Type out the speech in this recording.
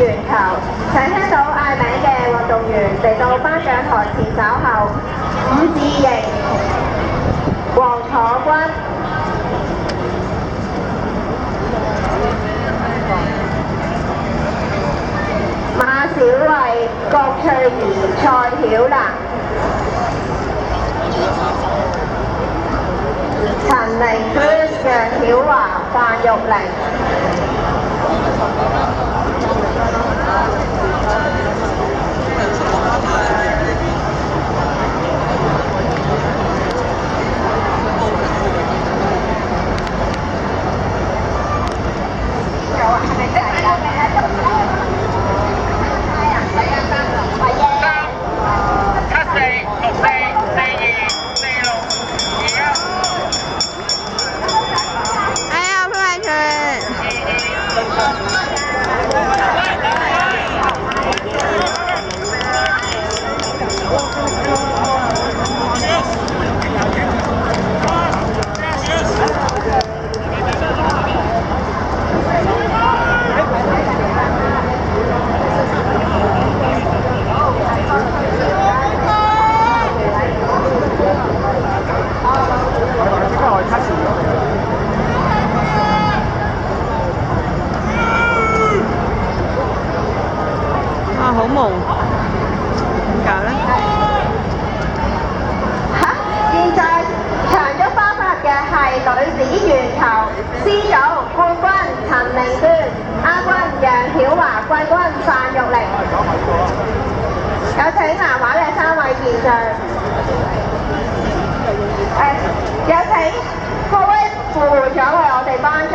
圓球。請聽到嗌名嘅運動員嚟到頒獎台前稍後。伍志瑩、黃楚君、馬小慧、郭翠怡、蔡曉蘭、陳寧娟、楊曉華、范玉玲。哇！好夢，點搞咧？現在長足花發嘅係女子鉛球 C 組冠軍陳寧娟，亞軍楊曉華，季軍范玉玲。有請男畫嘅3位健將。有請各位副會長為我哋頒獎。